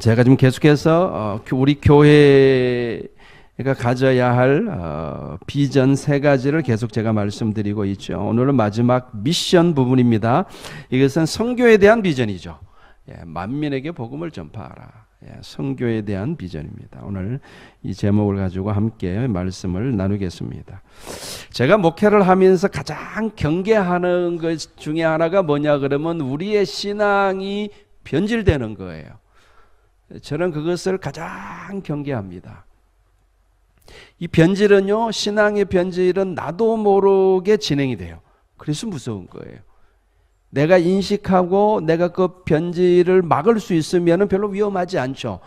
제가 지금 계속해서 우리 교회가 가져야 할 비전 세 가지를 계속 제가 말씀드리고 있죠. 오늘은 마지막 미션 부분입니다. 이것은 선교에 대한 비전이죠. 만민에게 복음을 전파하라. 선교에 대한 비전입니다. 오늘 이 제목을 가지고 함께 말씀을 나누겠습니다. 제가 목회를 하면서 가장 경계하는 것 중에 하나가 뭐냐 그러면 우리의 신앙이 변질되는 거예요. 저는 그것을 가장 경계합니다. 이 변질은요, 신앙의 변질은 나도 모르게 진행이 돼요. 그래서 무서운 거예요. 내가 인식하고 내가 그 변질을 막을 수 있으면 별로 위험하지 않죠.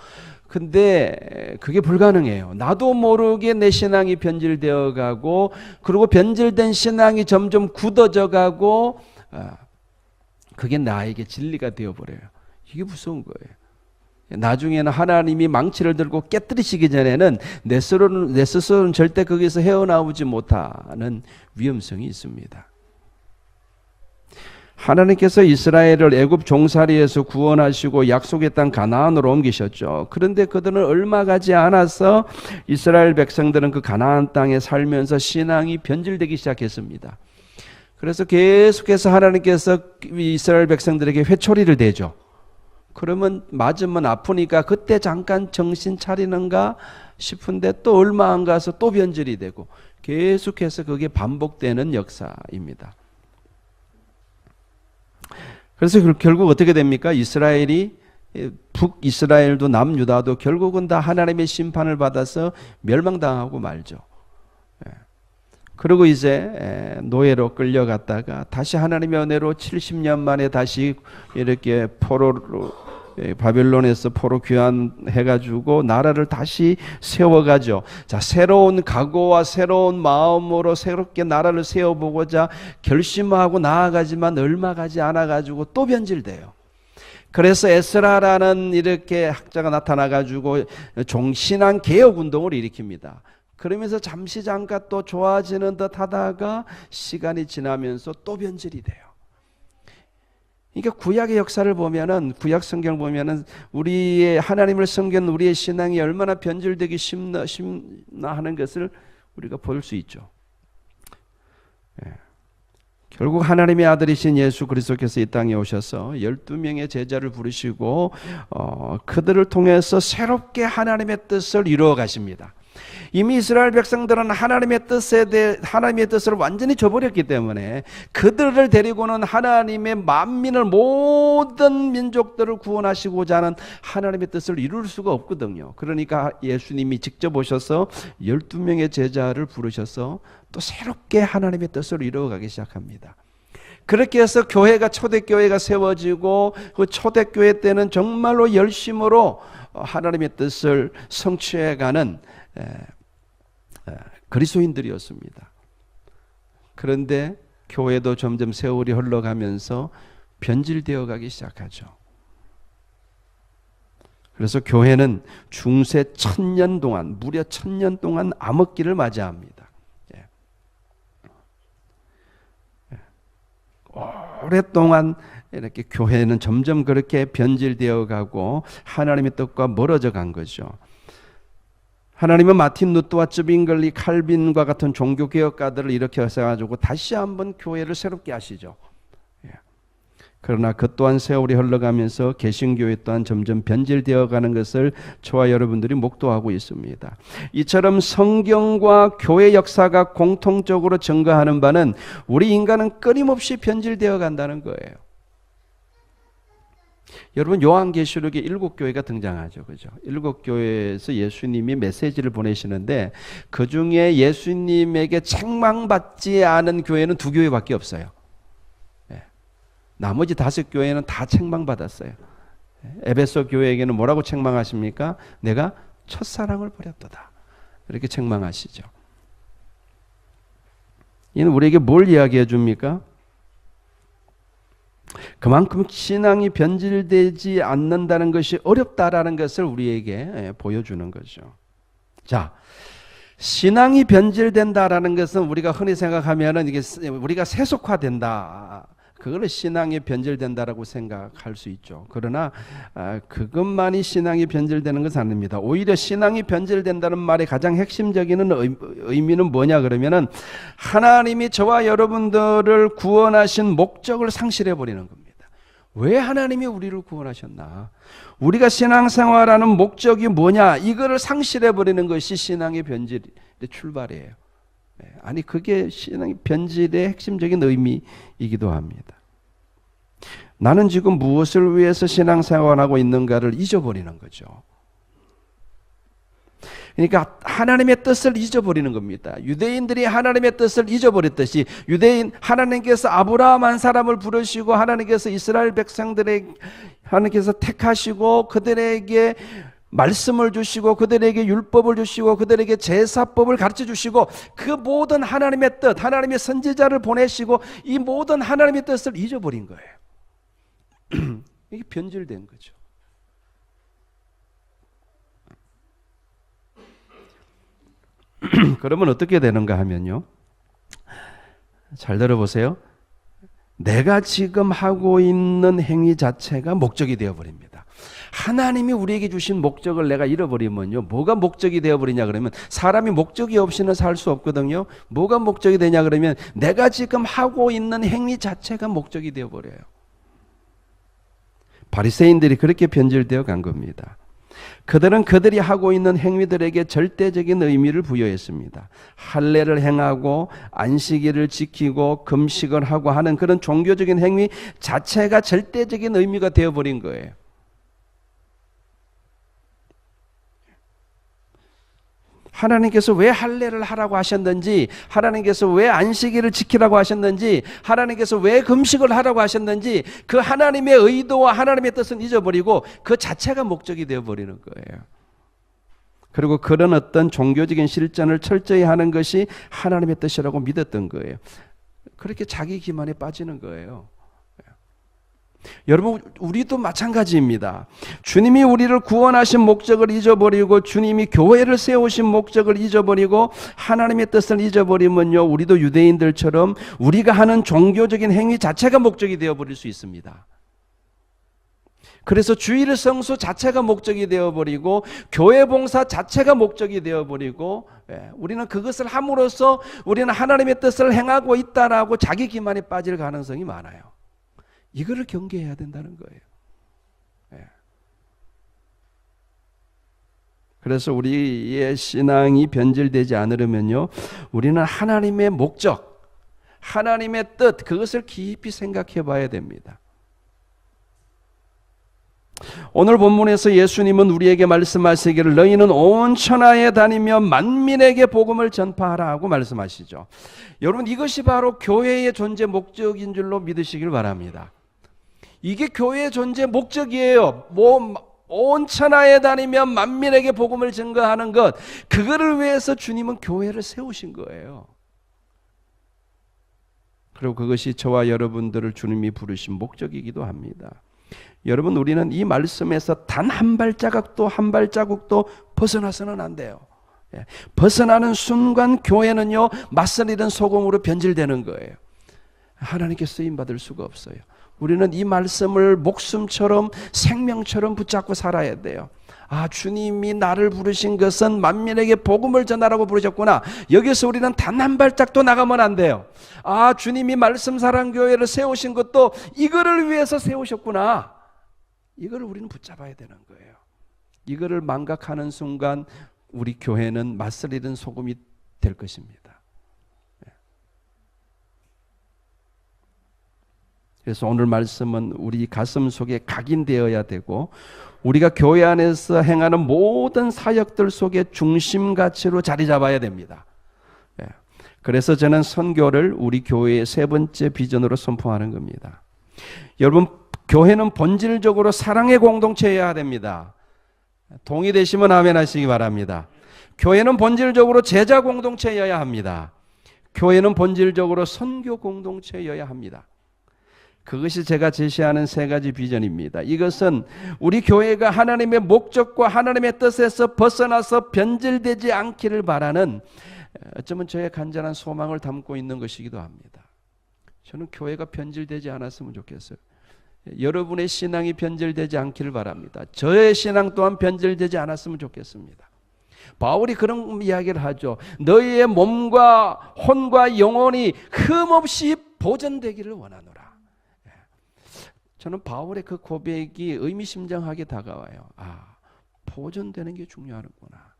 근데 그게 불가능해요. 나도 모르게 내 신앙이 변질되어 가고, 그리고 변질된 신앙이 점점 굳어져 가고, 그게 나에게 진리가 되어버려요. 이게 무서운 거예요. 나중에는 하나님이 망치를 들고 깨뜨리시기 전에는 내 스스로는 절대 거기서 헤어나오지 못하는 위험성이 있습니다. 하나님께서 이스라엘을 애굽 종살이에서 구원하시고 약속의 땅 가나안으로 옮기셨죠. 그런데 그들은 얼마 가지 않아서 이스라엘 백성들은 그 가나안 땅에 살면서 신앙이 변질되기 시작했습니다. 그래서 계속해서 하나님께서 이스라엘 백성들에게 회초리를 대죠. 그러면 맞으면 아프니까 그때 잠깐 정신 차리는가 싶은데 또 얼마 안 가서 또 변질이 되고 계속해서 그게 반복되는 역사입니다. 그래서 결국 어떻게 됩니까? 이스라엘이, 북이스라엘도 남유다도 결국은 다 하나님의 심판을 받아서 멸망당하고 말죠. 그리고 이제 노예로 끌려갔다가 다시 하나님의 은혜로 70년 만에 다시 이렇게 바벨론에서 포로 귀환해가지고 나라를 다시 세워가죠. 자, 새로운 각오와 새로운 마음으로 새롭게 나라를 세워보고자 결심하고 나아가지만 얼마 가지 않아가지고 또 변질돼요. 그래서 에스라라는 이렇게 학자가 나타나가지고 종신앙 개혁 운동을 일으킵니다. 그러면서 잠깐 또 좋아지는 듯 하다가 시간이 지나면서 또 변질이 돼요. 그러니까 구약의 역사를 보면은, 구약 성경을 보면은 우리의 하나님을 섬기는 우리의 신앙이 얼마나 변질되기 쉽나 하는 것을 우리가 볼 수 있죠. 결국 하나님의 아들이신 예수 그리스도께서 이 땅에 오셔서 12명의 제자를 부르시고 그들을 통해서 새롭게 하나님의 뜻을 이루어 가십니다. 이미 이스라엘 백성들은 하나님의 뜻을 완전히 저버렸기 때문에 그들을 데리고는 하나님의 만민을, 모든 민족들을 구원하시고자 하는 하나님의 뜻을 이룰 수가 없거든요. 그러니까 예수님이 직접 오셔서 12명의 제자를 부르셔서 또 새롭게 하나님의 뜻을 이루어가기 시작합니다. 그렇게 해서 초대교회가 세워지고, 그 초대교회 때는 정말로 열심으로 하나님의 뜻을 성취해가는 그리스도인들이었습니다. 그런데 교회도 점점 세월이 흘러가면서 변질되어 가기 시작하죠. 그래서 교회는 중세 1000년 동안, 무려 1000년 동안 암흑기를 맞이합니다. 오랫동안 이렇게 교회는 점점 그렇게 변질되어 가고 하나님의 뜻과 멀어져 간 거죠. 하나님은 마틴 루터와 쯔빙글리, 칼빈과 같은 종교개혁가들을 일으켜서 다시 한번 교회를 새롭게 하시죠. 그러나 그 또한 세월이 흘러가면서 개신교회 또한 점점 변질되어 가는 것을 저와 여러분들이 목도하고 있습니다. 이처럼 성경과 교회 역사가 공통적으로 증거하는 바는 우리 인간은 끊임없이 변질되어 간다는 거예요. 여러분, 요한계시록에 7교회가 등장하죠. 그죠? 7교회에서 예수님이 메시지를 보내시는데 그 중에 예수님에게 책망받지 않은 교회는 2교회밖에 없어요. 나머지 5교회는 다 책망받았어요. 에베소 교회에게는 뭐라고 책망하십니까? 내가 첫사랑을 버렸도다. 이렇게 책망하시죠. 이는 우리에게 뭘 이야기해 줍니까? 그만큼 신앙이 변질되지 않는다는 것이 어렵다라는 것을 우리에게 보여주는 거죠. 자, 신앙이 변질된다라는 것은 우리가 흔히 생각하면은 이게 우리가 세속화된다. 그걸 신앙이 변질된다라고 생각할 수 있죠. 그러나 그것만이 신앙이 변질되는 것은 아닙니다. 오히려 신앙이 변질된다는 말의 가장 핵심적인 의미는 뭐냐 그러면은 하나님이 저와 여러분들을 구원하신 목적을 상실해 버리는 겁니다. 왜 하나님이 우리를 구원하셨나? 우리가 신앙생활하는 목적이 뭐냐? 이거를 상실해 버리는 것이 신앙의 변질의 출발이에요. 아니 그게 신앙의 변질의 핵심적인 의미이기도 합니다. 나는 지금 무엇을 위해서 신앙생활하고 있는가를 잊어버리는 거죠. 그러니까 하나님의 뜻을 잊어버리는 겁니다. 유대인들이 하나님의 뜻을 잊어버렸듯이 하나님께서 아브라함 한 사람을 부르시고 하나님께서 이스라엘 백성들에게 하나님께서 택하시고 그들에게 말씀을 주시고 그들에게 율법을 주시고 그들에게 제사법을 가르쳐 주시고 그 모든 하나님의 뜻, 하나님의 선지자를 보내시고 이 모든 하나님의 뜻을 잊어버린 거예요. 이게 변질된 거죠. 그러면 어떻게 되는가 하면요. 잘 들어보세요. 내가 지금 하고 있는 행위 자체가 목적이 되어버립니다. 하나님이 우리에게 주신 목적을 내가 잃어버리면요. 뭐가 목적이 되어버리냐 그러면 사람이 목적이 없이는 살 수 없거든요. 뭐가 목적이 되냐 그러면 내가 지금 하고 있는 행위 자체가 목적이 되어버려요. 바리새인들이 그렇게 변질되어 간 겁니다. 그들은 그들이 하고 있는 행위들에게 절대적인 의미를 부여했습니다. 할례를 행하고 안식일을 지키고 금식을 하고 하는 그런 종교적인 행위 자체가 절대적인 의미가 되어버린 거예요. 하나님께서 왜 할례를 하라고 하셨는지, 하나님께서 왜 안식일을 지키라고 하셨는지, 하나님께서 왜 금식을 하라고 하셨는지 그 하나님의 의도와 하나님의 뜻은 잊어버리고 그 자체가 목적이 되어버리는 거예요. 그리고 그런 어떤 종교적인 실천을 철저히 하는 것이 하나님의 뜻이라고 믿었던 거예요. 그렇게 자기 기만에 빠지는 거예요. 여러분, 우리도 마찬가지입니다. 주님이 우리를 구원하신 목적을 잊어버리고 주님이 교회를 세우신 목적을 잊어버리고 하나님의 뜻을 잊어버리면요, 우리도 유대인들처럼 우리가 하는 종교적인 행위 자체가 목적이 되어버릴 수 있습니다. 그래서 주일 성수 자체가 목적이 되어버리고 교회 봉사 자체가 목적이 되어버리고 우리는 그것을 함으로써 우리는 하나님의 뜻을 행하고 있다라고 자기 기만에 빠질 가능성이 많아요. 이거를 경계해야 된다는 거예요. 그래서 우리의 신앙이 변질되지 않으려면요, 우리는 하나님의 목적, 하나님의 뜻, 그것을 깊이 생각해 봐야 됩니다. 오늘 본문에서 예수님은 우리에게 말씀하시기를 너희는 온 천하에 다니며 만민에게 복음을 전파하라 하고 말씀하시죠. 여러분, 이것이 바로 교회의 존재 목적인 줄로 믿으시길 바랍니다. 이게 교회의 존재 목적이에요. 온 천하에 다니며 만민에게 복음을 증거하는 것, 그거를 위해서 주님은 교회를 세우신 거예요. 그리고 그것이 저와 여러분들을 주님이 부르신 목적이기도 합니다. 여러분, 우리는 이 말씀에서 단 한 발자국도 벗어나서는 안 돼요. 벗어나는 순간 교회는요, 맞서리던 소금으로 변질되는 거예요. 하나님께 쓰임받을 수가 없어요. 우리는 이 말씀을 목숨처럼 생명처럼 붙잡고 살아야 돼요. 아, 주님이 나를 부르신 것은 만민에게 복음을 전하라고 부르셨구나. 여기서 우리는 단 한 발짝도 나가면 안 돼요. 아, 주님이 말씀사랑교회를 세우신 것도 이거를 위해서 세우셨구나. 이거를 우리는 붙잡아야 되는 거예요. 이거를 망각하는 순간 우리 교회는 맞서리는 소금이 될 것입니다. 그래서 오늘 말씀은 우리 가슴 속에 각인되어야 되고 우리가 교회 안에서 행하는 모든 사역들 속에 중심 가치로 자리 잡아야 됩니다. 그래서 저는 선교를 우리 교회의 세 번째 비전으로 선포하는 겁니다. 여러분, 교회는 본질적으로 사랑의 공동체여야 됩니다. 동의되시면 아멘 하시기 바랍니다. 교회는 본질적으로 제자 공동체여야 합니다. 교회는 본질적으로 선교 공동체여야 합니다. 그것이 제가 제시하는 세 가지 비전입니다. 이것은 우리 교회가 하나님의 목적과 하나님의 뜻에서 벗어나서 변질되지 않기를 바라는, 어쩌면 저의 간절한 소망을 담고 있는 것이기도 합니다. 저는 교회가 변질되지 않았으면 좋겠어요. 여러분의 신앙이 변질되지 않기를 바랍니다. 저의 신앙 또한 변질되지 않았으면 좋겠습니다. 바울이 그런 이야기를 하죠. 너희의 몸과 혼과 영혼이 흠없이 보존되기를 원하노라. 저는 바울의 그 고백이 의미심장하게 다가와요. 아, 보존되는 게 중요하구나.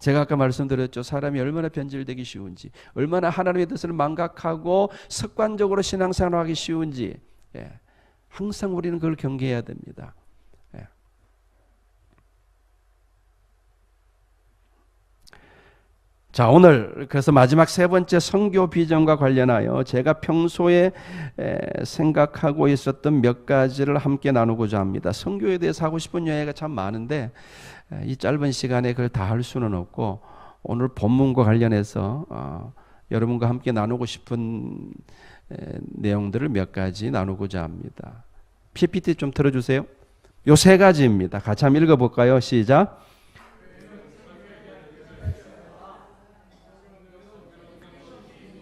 제가 아까 말씀드렸죠. 사람이 얼마나 변질되기 쉬운지, 얼마나 하나님의 뜻을 망각하고 습관적으로 신앙생활하기 쉬운지, 항상 우리는 그걸 경계해야 됩니다. 자, 오늘 그래서 마지막 세 번째 선교 비전과 관련하여 제가 평소에 생각하고 있었던 몇 가지를 함께 나누고자 합니다. 선교에 대해서 하고 싶은 이야기가 참 많은데 이 짧은 시간에 그걸 다 할 수는 없고, 오늘 본문과 관련해서 여러분과 함께 나누고 싶은 내용들을 몇 가지 나누고자 합니다. PPT 좀 틀어주세요. 요 세 가지입니다. 같이 한번 읽어볼까요? 시작.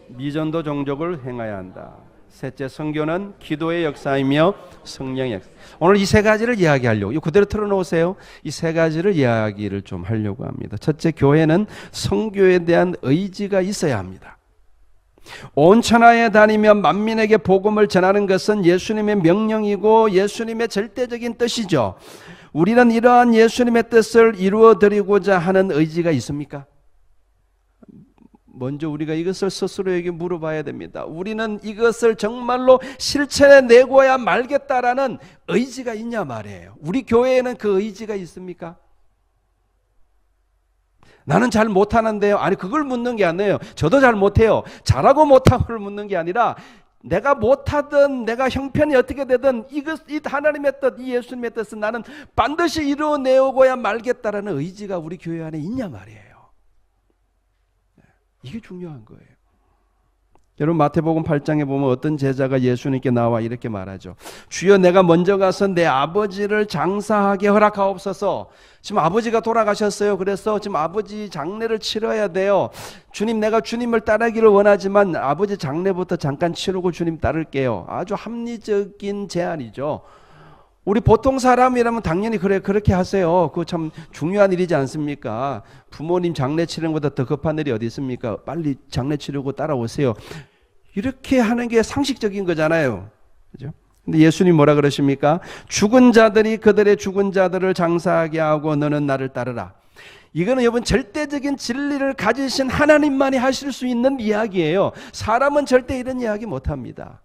미전도 종족을 행해야 한다. 셋째, 선교는 기도의 역사이며 성령의 역사. 오늘 이 세 가지를 이야기하려고, 이거 그대로 틀어놓으세요. 이 세 가지를 이야기를 좀 하려고 합니다. 첫째, 교회는 선교에 대한 의지가 있어야 합니다. 온 천하에 다니며 만민에게 복음을 전하는 것은 예수님의 명령이고 예수님의 절대적인 뜻이죠. 우리는 이러한 예수님의 뜻을 이루어드리고자 하는 의지가 있습니까? 먼저 우리가 이것을 스스로에게 물어봐야 됩니다. 우리는 이것을 정말로 실천해 내고야 말겠다라는 의지가 있냐 말이에요. 우리 교회에는 그 의지가 있습니까? 나는 잘 못하는데요. 아니, 그걸 묻는 게 아니에요. 저도 잘 못해요. 잘하고 못하고를 묻는 게 아니라, 내가 못하든 내가 형편이 어떻게 되든 이 하나님의 뜻, 이 예수님의 뜻은 나는 반드시 이루어내고야 말겠다라는 의지가 우리 교회 안에 있냐 말이에요. 이게 중요한 거예요. 여러분, 마태복음 8장에 보면 어떤 제자가 예수님께 나와 이렇게 말하죠. 주여, 내가 먼저 가서 내 아버지를 장사하게 허락하옵소서. 지금 아버지가 돌아가셨어요. 그래서 지금 아버지 장례를 치러야 돼요. 주님, 내가 주님을 따르기를 원하지만 아버지 장례부터 잠깐 치르고 주님 따를게요. 아주 합리적인 제안이죠. 우리 보통 사람이라면 당연히 그렇게 하세요. 그거 참 중요한 일이지 않습니까? 부모님 장례 치르는 것보다 더 급한 일이 어디 있습니까? 빨리 장례 치르고 따라오세요. 이렇게 하는 게 상식적인 거잖아요. 그죠? 근데 예수님 뭐라 그러십니까? 죽은 자들이 그들의 죽은 자들을 장사하게 하고 너는 나를 따르라. 이거는 여러분 절대적인 진리를 가지신 하나님만이 하실 수 있는 이야기예요. 사람은 절대 이런 이야기 못합니다.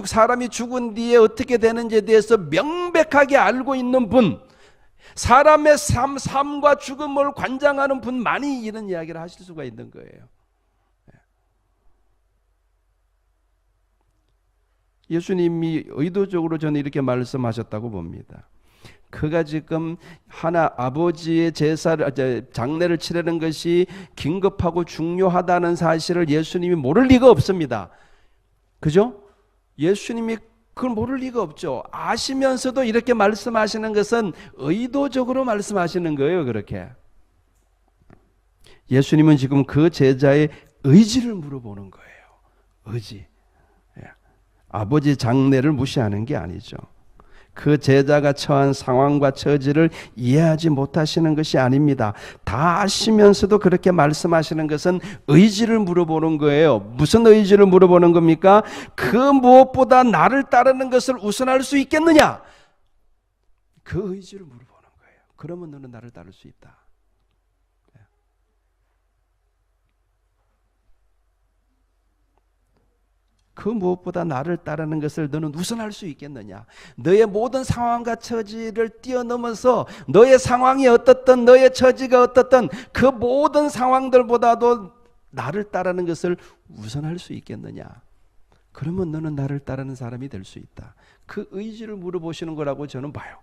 사람이 죽은 뒤에 어떻게 되는지에 대해서 명백하게 알고 있는 분, 사람의 삶과 죽음을 관장하는 분만이 이런 이야기를 하실 수가 있는 거예요. 예수님이 의도적으로 저는 이렇게 말씀하셨다고 봅니다. 그가 지금 아버지의 장례를 치르는 것이 긴급하고 중요하다는 사실을 예수님이 모를 리가 없습니다. 그죠? 예수님이 그걸 모를 리가 없죠. 아시면서도 이렇게 말씀하시는 것은 의도적으로 말씀하시는 거예요. 그렇게 예수님은 지금 그 제자의 의지를 물어보는 거예요. 의지. 아버지 장례를 무시하는 게 아니죠. 그 제자가 처한 상황과 처지를 이해하지 못하시는 것이 아닙니다. 다 아시면서도 그렇게 말씀하시는 것은 의지를 물어보는 거예요. 무슨 의지를 물어보는 겁니까? 그 무엇보다 나를 따르는 것을 우선할 수 있겠느냐? 그 의지를 물어보는 거예요. 그러면 너는 나를 따를 수 있다. 그 무엇보다 나를 따르는 것을 너는 우선할 수 있겠느냐? 너의 모든 상황과 처지를 뛰어넘어서 너의 상황이 어떻든 너의 처지가 어떻든 그 모든 상황들보다도 나를 따르는 것을 우선할 수 있겠느냐? 그러면 너는 나를 따르는 사람이 될 수 있다. 그 의지를 물어보시는 거라고 저는 봐요.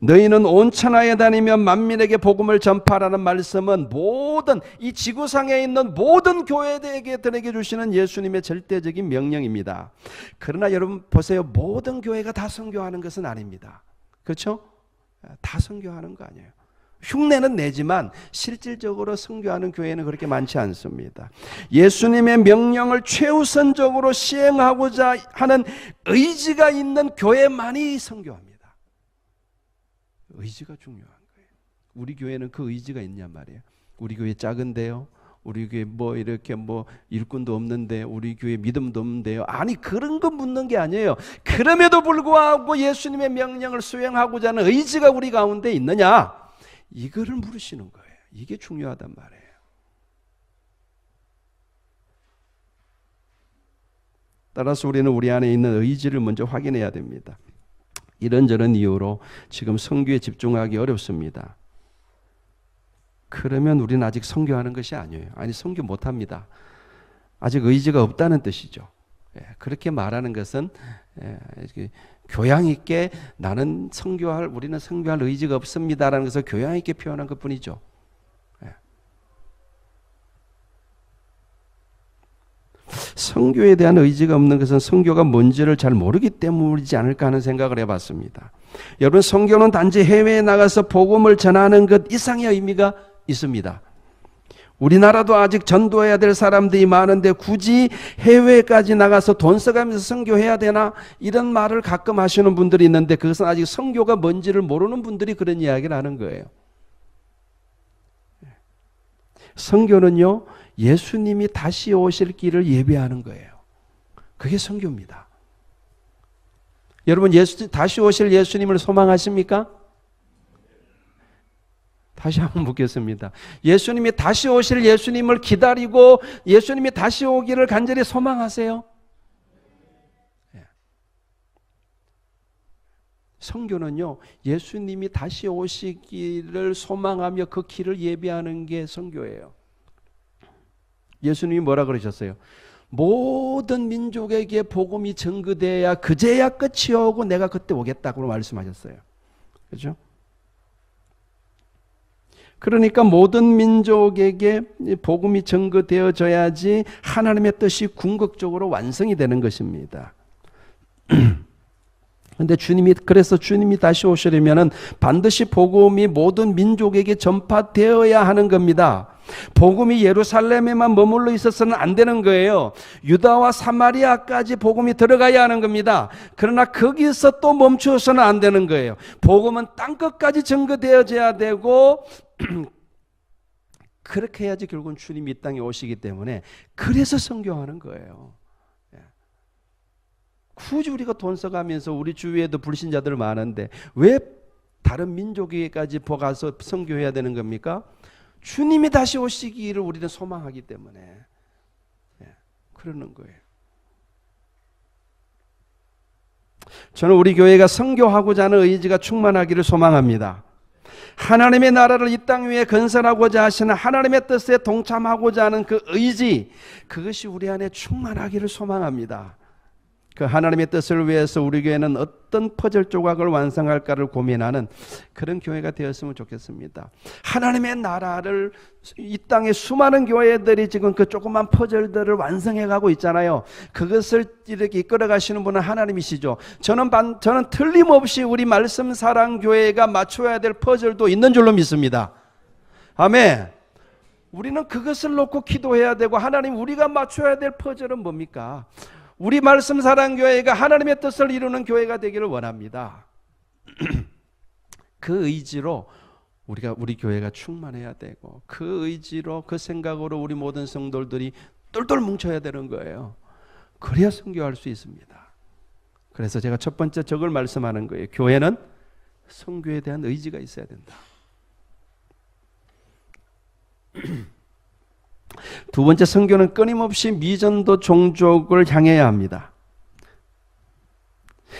너희는 온 천하에 다니며 만민에게 복음을 전파하라는 말씀은 모든 이 지구상에 있는 모든 교회들에게 주시는 예수님의 절대적인 명령입니다. 그러나 여러분 보세요. 모든 교회가 다 선교하는 것은 아닙니다. 그렇죠? 다 선교하는 거 아니에요. 흉내는 내지만 실질적으로 선교하는 교회는 그렇게 많지 않습니다. 예수님의 명령을 최우선적으로 시행하고자 하는 의지가 있는 교회만이 선교합니다. 의지가 중요한 거예요. 우리 교회는 그 의지가 있냐 말이에요. 우리 교회 작은데요. 우리 교회 이렇게 일꾼도 없는데, 우리 교회 믿음도 없는데요. 아니, 그런 거 묻는 게 아니에요. 그럼에도 불구하고 예수님의 명령을 수행하고자 하는 의지가 우리 가운데 있느냐, 이거를 물으시는 거예요. 이게 중요하단 말이에요. 따라서 우리는 우리 안에 있는 의지를 먼저 확인해야 됩니다. 이런저런 이유로 지금 선교에 집중하기 어렵습니다. 그러면 우리는 아직 선교하는 것이 아니에요. 아니, 선교 못합니다. 아직 의지가 없다는 뜻이죠. 그렇게 말하는 것은 교양 있게 우리는 선교할 의지가 없습니다라는 것을 교양 있게 표현한 것뿐이죠. 선교에 대한 의지가 없는 것은 선교가 뭔지를 잘 모르기 때문이지 않을까 하는 생각을 해봤습니다. 여러분, 선교는 단지 해외에 나가서 복음을 전하는 것 이상의 의미가 있습니다. 우리나라도 아직 전도해야 될 사람들이 많은데 굳이 해외까지 나가서 돈 써가면서 선교해야 되나? 이런 말을 가끔 하시는 분들이 있는데, 그것은 아직 선교가 뭔지를 모르는 분들이 그런 이야기를 하는 거예요. 선교는요, 예수님이 다시 오실 길을 예배하는 거예요. 그게 선교입니다. 여러분, 다시 오실 예수님을 소망하십니까? 다시 한번 묻겠습니다. 예수님이 다시 오실 예수님을 기다리고 예수님이 다시 오기를 간절히 소망하세요? 선교는요, 예수님이 다시 오시기를 소망하며 그 길을 예비하는 게 선교예요. 예수님이 뭐라 그러셨어요? 모든 민족에게 복음이 전거되어야 그제야 끝이 오고 내가 그때 오겠다고 말씀하셨어요. 그렇죠? 그러니까 모든 민족에게 복음이 전거되어져야지 하나님의 뜻이 궁극적으로 완성이 되는 것입니다. 그런데 그래서 주님이 다시 오시려면 반드시 복음이 모든 민족에게 전파되어야 하는 겁니다. 복음이 예루살렘에만 머물러 있어서는 안 되는 거예요. 유다와 사마리아까지 복음이 들어가야 하는 겁니다. 그러나 거기서 또 멈추어서는 안 되는 거예요. 복음은 땅끝까지 전거되어져야 되고, 그렇게 해야지 결국은 주님이 이 땅에 오시기 때문에, 그래서 선교하는 거예요. 굳이 우리가 돈 써가면서 우리 주위에도 불신자들 많은데 왜 다른 민족에게까지 가서 선교해야 되는 겁니까? 주님이 다시 오시기를 우리는 소망하기 때문에 그러는 거예요. 저는 우리 교회가 선교하고자 하는 의지가 충만하기를 소망합니다. 하나님의 나라를 이 땅 위에 건설하고자 하시는 하나님의 뜻에 동참하고자 하는 그 의지, 그것이 우리 안에 충만하기를 소망합니다. 그 하나님의 뜻을 위해서 우리 교회는 어떤 퍼즐 조각을 완성할까를 고민하는 그런 교회가 되었으면 좋겠습니다. 하나님의 나라를 이 땅에 수많은 교회들이 지금 그 조그만 퍼즐들을 완성해 가고 있잖아요. 그것을 이렇게 이끌어 가시는 분은 하나님이시죠. 저는 틀림없이 우리 말씀 사랑 교회가 맞춰야 될 퍼즐도 있는 줄로 믿습니다. 아멘. 우리는 그것을 놓고 기도해야 되고, 하나님, 우리가 맞춰야 될 퍼즐은 뭡니까? 우리 말씀 사랑교회가 하나님의 뜻을 이루는 교회가 되기를 원합니다. 그 의지로 우리 교회가 충만해야 되고, 그 의지로, 그 생각으로 우리 모든 성도들이 똘똘 뭉쳐야 되는 거예요. 그래야 선교할 수 있습니다. 그래서 제가 첫 번째 저걸 말씀하는 거예요. 교회는 선교에 대한 의지가 있어야 된다. 두 번째, 선교는 끊임없이 미전도 종족을 향해야 합니다.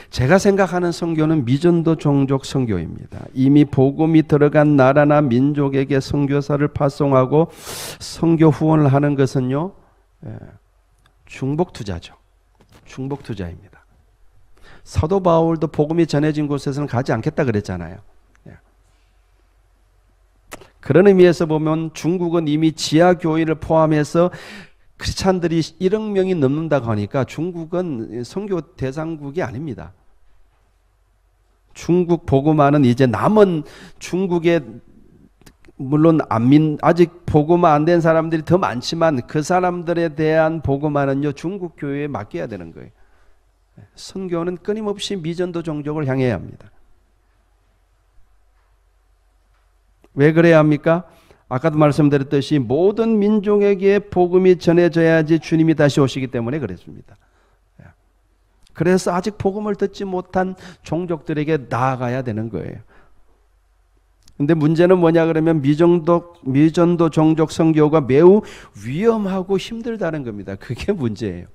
제가 생각하는 선교는 미전도 종족 선교입니다. 이미 복음이 들어간 나라나 민족에게 선교사를 파송하고 선교 후원을 하는 것은요, 중복 투자죠. 중복 투자입니다. 사도 바울도 복음이 전해진 곳에서는 가지 않겠다 그랬잖아요. 그런 의미에서 보면 중국은 이미 지하 교회를 포함해서 크리스찬들이 1억 명이 넘는다고 하니까 중국은 선교 대상국이 아닙니다. 중국 복음화는 이제 남은 중국의 물론 아직 복음화 안 된 사람들이 더 많지만 그 사람들에 대한 복음화는요 중국 교회에 맡겨야 되는 거예요. 선교는 끊임없이 미전도 종족을 향해야 합니다. 왜 그래야 합니까? 아까도 말씀드렸듯이 모든 민족에게 복음이 전해져야지 주님이 다시 오시기 때문에 그랬습니다. 그래서 아직 복음을 듣지 못한 종족들에게 나아가야 되는 거예요. 근데 문제는 뭐냐 그러면 미전도 종족 선교가 매우 위험하고 힘들다는 겁니다. 그게 문제예요.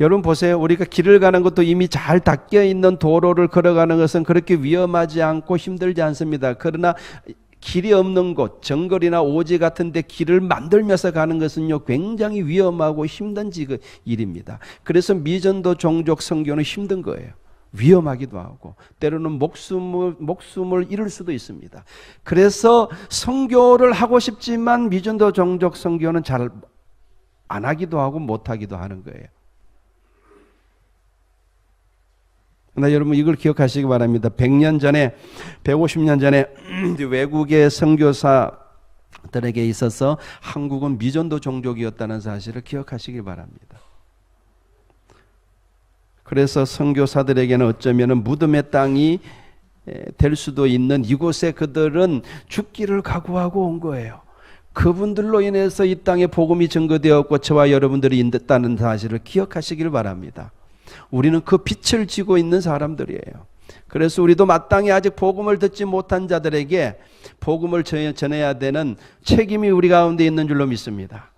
여러분 보세요. 우리가 길을 가는 것도 이미 잘 닦여 있는 도로를 걸어가는 것은 그렇게 위험하지 않고 힘들지 않습니다. 그러나 길이 없는 곳, 정글이나 오지 같은 데 길을 만들면서 가는 것은요 굉장히 위험하고 힘든 일입니다. 그래서 미전도 종족 선교는 힘든 거예요. 위험하기도 하고 때로는 목숨을 잃을 수도 있습니다. 그래서 선교를 하고 싶지만 미전도 종족 선교는 잘 안 하기도 하고 못 하기도 하는 거예요. 그러나 여러분 이걸 기억하시기 바랍니다. 100년 전에 150년 전에 외국의 선교사들에게 있어서 한국은 미전도 종족이었다는 사실을 기억하시기 바랍니다. 그래서 선교사들에게는 어쩌면 무덤의 땅이 될 수도 있는 이곳에 그들은 죽기를 각오하고 온 거예요. 그분들로 인해서 이 땅에 복음이 증거되었고 저와 여러분들이 인됐다는 사실을 기억하시길 바랍니다. 우리는 그 빛을 지고 있는 사람들이에요. 그래서 우리도 마땅히 아직 복음을 듣지 못한 자들에게 복음을 전해야 되는 책임이 우리 가운데 있는 줄로 믿습니다.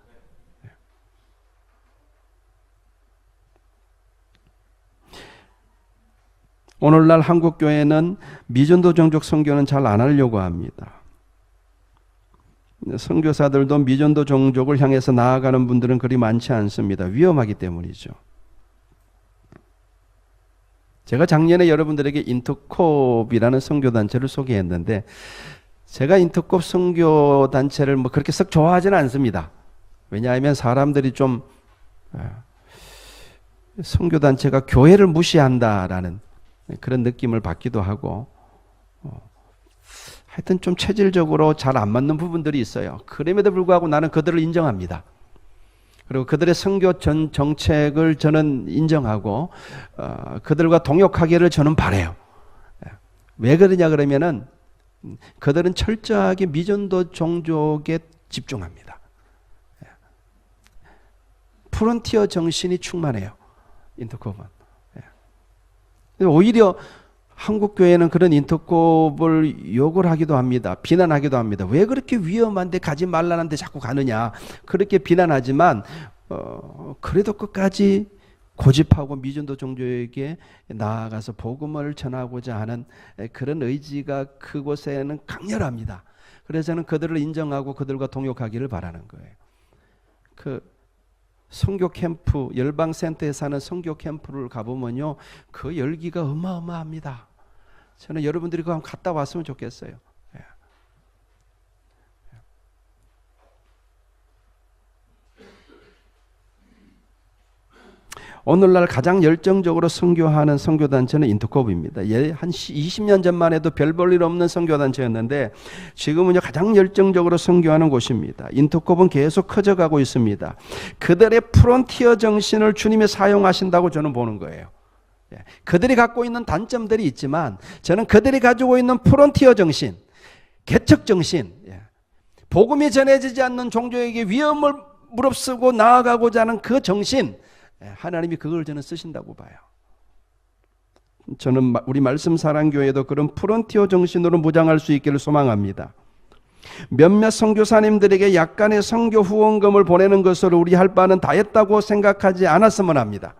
오늘날 한국교회는 미전도 종족 선교는 잘 안 하려고 합니다. 선교사들도 미전도 종족을 향해서 나아가는 분들은 그리 많지 않습니다. 위험하기 때문이죠. 제가 작년에 여러분들에게 인터콥이라는 선교단체를 소개했는데 제가 인터콥 선교단체를 뭐 그렇게 썩 좋아하지는 않습니다. 왜냐하면 사람들이 좀 선교단체가 교회를 무시한다라는 그런 느낌을 받기도 하고 하여튼 좀 체질적으로 잘 안 맞는 부분들이 있어요. 그럼에도 불구하고 나는 그들을 인정합니다. 그리고 그들의 선교 정책을 저는 인정하고 그들과 동역하기를 저는 바라요. 왜 그러냐 그러면은 그들은 철저하게 미전도 종족에 집중합니다. 프론티어 정신이 충만해요. 인터콥은. 오히려 한국 교회는 그런 인터콥을 욕을 하기도 합니다. 비난하기도 합니다. 왜 그렇게 위험한데 가지 말라는데 자꾸 가느냐. 그렇게 비난하지만 그래도 끝까지 고집하고 미전도 종족에게 나아가서 복음을 전하고자 하는 그런 의지가 그곳에는 강렬합니다. 그래서 저는 그들을 인정하고 그들과 동역하기를 바라는 거예요. 그 선교 캠프, 열방센터에 사는 선교 캠프를 가보면요, 그 열기가 어마어마합니다. 저는 여러분들이 그거 한번 갔다 왔으면 좋겠어요. 오늘날 가장 열정적으로 선교하는 선교단체는 인터콥입니다. 한 20년 전만 해도 별 볼 일 없는 선교단체였는데 지금은요 가장 열정적으로 선교하는 곳입니다. 인터콥은 계속 커져가고 있습니다. 그들의 프론티어 정신을 주님이 사용하신다고 저는 보는 거예요. 그들이 갖고 있는 단점들이 있지만 저는 그들이 가지고 있는 프론티어 정신, 개척 정신, 복음이 전해지지 않는 종족에게 위험을 무릅쓰고 나아가고자 하는 그 정신, 하나님이 그걸 저는 쓰신다고 봐요. 저는 우리 말씀사랑교회도 그런 프론티어 정신으로 무장할 수 있기를 소망합니다. 몇몇 선교사님들에게 약간의 선교 후원금을 보내는 것으로 우리 할 바는 다 했다고 생각하지 않았으면 합니다.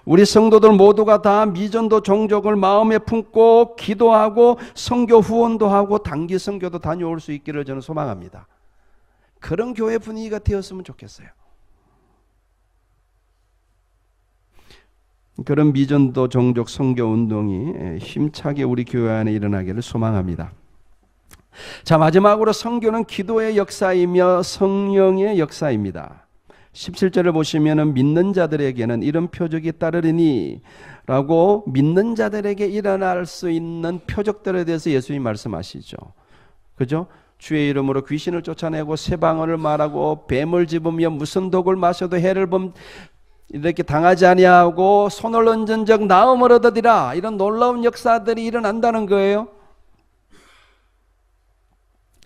우리 성도들 모두가 다 미전도 종족을 마음에 품고 기도하고 선교 후원도 하고 단기 선교도 다녀올 수 있기를 저는 소망합니다. 그런 교회 분위기가 되었으면 좋겠어요. 그런 미전도 종족 선교 운동이 힘차게 우리 교회 안에 일어나기를 소망합니다. 자, 마지막으로 선교는 기도의 역사이며 성령의 역사입니다. 17절을 보시면 믿는 자들에게는 이런 표적이 따르리니 라고 믿는 자들에게 일어날 수 있는 표적들에 대해서 예수님이 말씀하시죠. 그죠? 주의 이름으로 귀신을 쫓아내고 새 방언을 말하고 뱀을 집으며 무슨 독을 마셔도 해를 이렇게 당하지 아니하고 손을 얹은 적 나음을 얻으리라. 이런 놀라운 역사들이 일어난다는 거예요.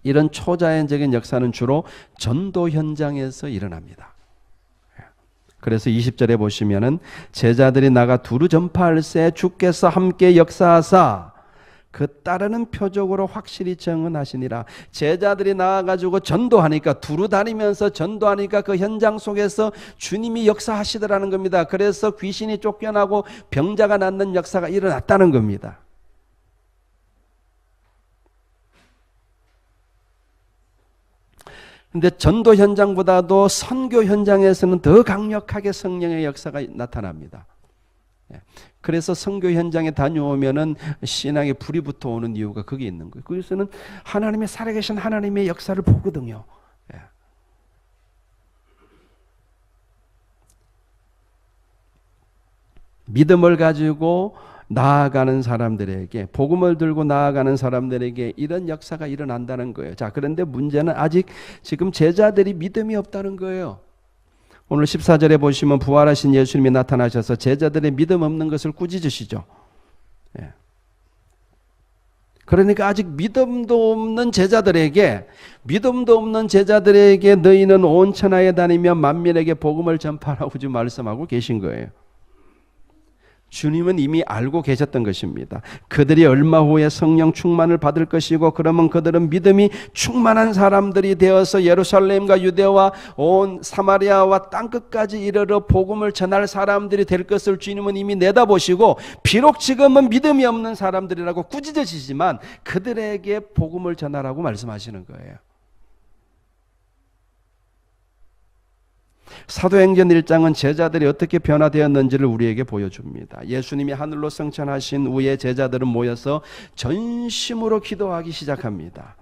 이런 초자연적인 역사는 주로 전도 현장에서 일어납니다. 그래서 20절에 보시면은 제자들이 나가 두루 전파할새 주께서 함께 역사하사 그 따르는 표적으로 확실히 증언하시니라. 제자들이 나와가지고 전도하니까, 두루 다니면서 전도하니까 그 현장 속에서 주님이 역사하시더라는 겁니다. 그래서 귀신이 쫓겨나고 병자가 낫는 역사가 일어났다는 겁니다. 근데 전도 현장보다도 선교 현장에서는 더 강력하게 성령의 역사가 나타납니다. 그래서 선교 현장에 다녀오면은 신앙에 불이 붙어오는 이유가 거기 있는 거예요. 그래서는 하나님의 살아계신 하나님의 역사를 보거든요. 믿음을 가지고 나아가는 사람들에게, 복음을 들고 나아가는 사람들에게 이런 역사가 일어난다는 거예요. 자, 그런데 문제는 아직 지금 제자들이 믿음이 없다는 거예요. 오늘 14절에 보시면 부활하신 예수님이 나타나셔서 제자들의 믿음 없는 것을 꾸짖으시죠. 그러니까 아직 믿음도 없는 제자들에게 너희는 온 천하에 다니며 만민에게 복음을 전파하라고 지금 말씀하고 계신 거예요. 주님은 이미 알고 계셨던 것입니다. 그들이 얼마 후에 성령 충만을 받을 것이고, 그러면 그들은 믿음이 충만한 사람들이 되어서 예루살렘과 유대와 온 사마리아와 땅끝까지 이르러 복음을 전할 사람들이 될 것을 주님은 이미 내다보시고, 비록 지금은 믿음이 없는 사람들이라고 꾸짖으시지만 그들에게 복음을 전하라고 말씀하시는 거예요. 사도행전 1장은 제자들이 어떻게 변화되었는지를 우리에게 보여줍니다. 예수님이 하늘로 승천하신 후에 제자들은 모여서 전심으로 기도하기 시작합니다.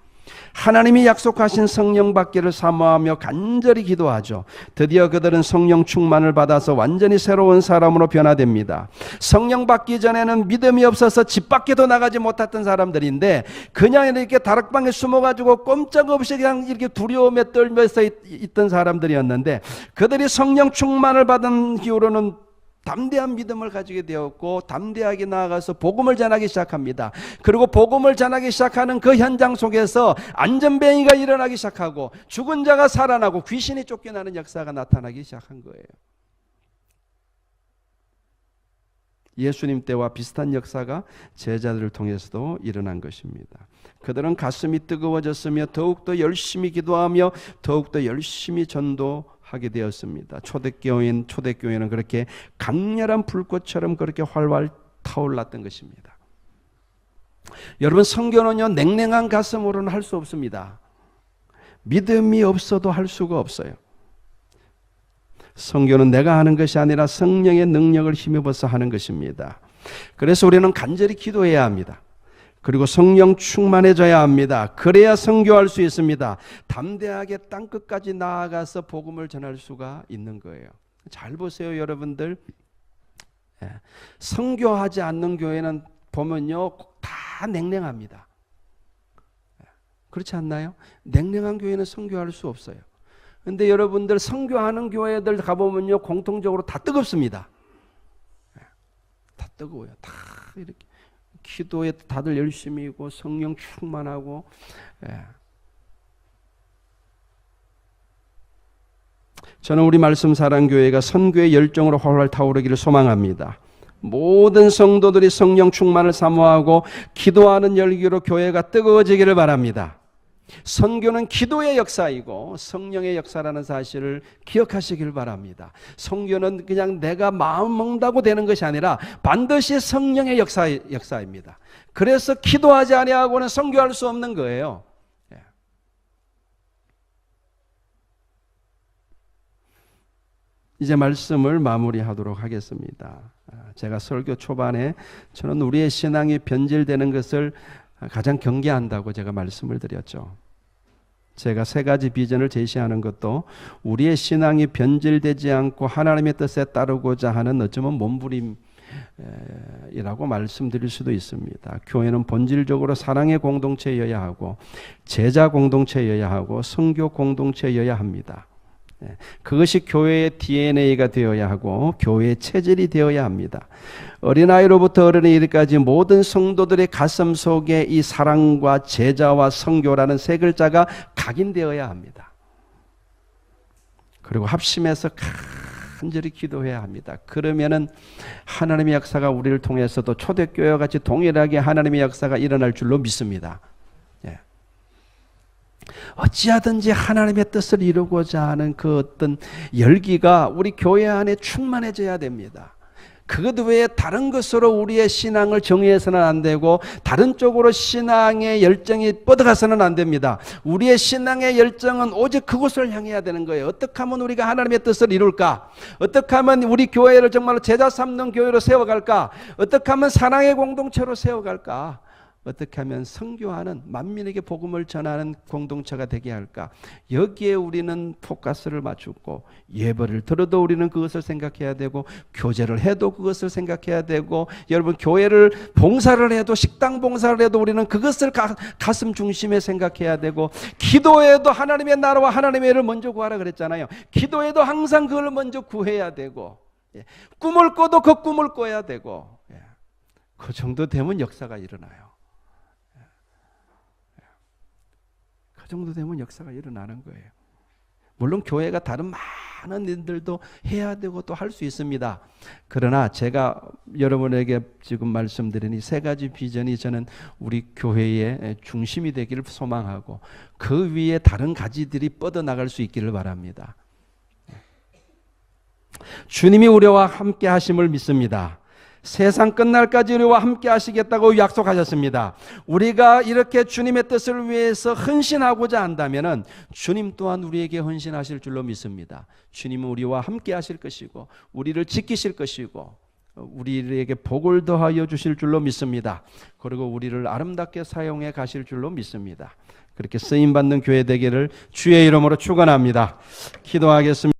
하나님이 약속하신 성령 받기를 사모하며 간절히 기도하죠. 드디어 그들은 성령 충만을 받아서 완전히 새로운 사람으로 변화됩니다. 성령 받기 전에는 믿음이 없어서 집 밖에도 나가지 못했던 사람들인데, 그냥 이렇게 다락방에 숨어가지고 꼼짝없이 그냥 이렇게 두려움에 떨면서 있던 사람들이었는데, 그들이 성령 충만을 받은 이후로는 담대한 믿음을 가지게 되었고, 담대하게 나아가서 복음을 전하기 시작합니다. 그리고 복음을 전하기 시작하는 그 현장 속에서 안전뱅이가 일어나기 시작하고, 죽은 자가 살아나고, 귀신이 쫓겨나는 역사가 나타나기 시작한 거예요. 예수님 때와 비슷한 역사가 제자들을 통해서도 일어난 것입니다. 그들은 가슴이 뜨거워졌으며 더욱더 열심히 기도하며 더욱더 열심히 전도하게 되었습니다. 초대교회는 그렇게 강렬한 불꽃처럼 그렇게 활활 타올랐던 것입니다. 여러분, 선교는요, 냉랭한 가슴으로는 할 수 없습니다. 믿음이 없어도 할 수가 없어요. 선교는 내가 하는 것이 아니라 성령의 능력을 힘입어서 하는 것입니다. 그래서 우리는 간절히 기도해야 합니다. 그리고 성령 충만해져야 합니다. 그래야 선교할 수 있습니다. 담대하게 땅끝까지 나아가서 복음을 전할 수가 있는 거예요. 잘 보세요, 여러분들. 선교하지 않는 교회는 보면요, 다 냉랭합니다. 그렇지 않나요? 냉랭한 교회는 선교할 수 없어요. 근데 여러분들 선교하는 교회들 가보면요, 공통적으로 다 뜨겁습니다. 다 뜨거워요. 다 이렇게 기도에 다들 열심히고 성령 충만하고. 저는 우리 말씀 사랑교회가 선교의 열정으로 활활 타오르기를 소망합니다. 모든 성도들이 성령 충만을 사모하고 기도하는 열기로 교회가 뜨거워지기를 바랍니다. 선교는 기도의 역사이고 성령의 역사라는 사실을 기억하시길 바랍니다. 선교는 그냥 내가 마음 먹는다고 되는 것이 아니라 반드시 성령의 역사입니다. 그래서 기도하지 아니하고는 선교할 수 없는 거예요. 이제 말씀을 마무리하도록 하겠습니다. 제가 설교 초반에 저는 우리의 신앙이 변질되는 것을 가장 경계한다고 제가 말씀을 드렸죠. 제가 세 가지 비전을 제시하는 것도 우리의 신앙이 변질되지 않고 하나님의 뜻에 따르고자 하는 어쩌면 몸부림, 이라고 말씀드릴 수도 있습니다. 교회는 본질적으로 사랑의 공동체여야 하고 제자 공동체여야 하고 선교 공동체여야 합니다. 그것이 교회의 DNA가 되어야 하고 교회의 체질이 되어야 합니다. 어린아이로부터 어른이까지 모든 성도들의 가슴 속에 이 사랑과 제자와 선교라는 세 글자가 각인되어야 합니다. 그리고 합심해서 간절히 기도해야 합니다. 그러면은 하나님의 역사가 우리를 통해서도 초대교회와 같이 동일하게 하나님의 역사가 일어날 줄로 믿습니다. 예. 어찌하든지 하나님의 뜻을 이루고자 하는 그 어떤 열기가 우리 교회 안에 충만해져야 됩니다. 그것 외에 다른 것으로 우리의 신앙을 정의해서는 안 되고 다른 쪽으로 신앙의 열정이 뻗어가서는 안 됩니다. 우리의 신앙의 열정은 오직 그곳을 향해야 되는 거예요. 어떻게 하면 우리가 하나님의 뜻을 이룰까? 어떻게 하면 우리 교회를 정말로 제자 삼는 교회로 세워갈까? 어떻게 하면 사랑의 공동체로 세워갈까? 어떻게 하면 선교하는 만민에게 복음을 전하는 공동체가 되게 할까? 여기에 우리는 포커스를 맞추고 예배를 들어도 우리는 그것을 생각해야 되고 교제를 해도 그것을 생각해야 되고 여러분 교회를 봉사를 해도 식당 봉사를 해도 우리는 그것을 가슴 중심에 생각해야 되고 기도에도 하나님의 나라와 하나님의 일을 먼저 구하라 그랬잖아요. 기도에도 항상 그걸 먼저 구해야 되고 꿈을 꿔도 그 꿈을 꿔야 되고 그 정도 되면 역사가 일어나요. 그 정도 되면 역사가 일어나는 거예요. 물론 교회가 다른 많은 일들도 해야 되고 또 할 수 있습니다. 그러나 제가 여러분에게 지금 말씀드린 이 세 가지 비전이 저는 우리 교회의 중심이 되기를 소망하고 그 위에 다른 가지들이 뻗어나갈 수 있기를 바랍니다. 주님이 우리와 함께 하심을 믿습니다. 세상 끝날까지 우리와 함께 하시겠다고 약속하셨습니다. 우리가 이렇게 주님의 뜻을 위해서 헌신하고자 한다면 주님 또한 우리에게 헌신하실 줄로 믿습니다. 주님은 우리와 함께 하실 것이고 우리를 지키실 것이고 우리에게 복을 더하여 주실 줄로 믿습니다. 그리고 우리를 아름답게 사용해 가실 줄로 믿습니다. 그렇게 쓰임받는 교회 되기를 주의 이름으로 축원합니다. 기도하겠습니다.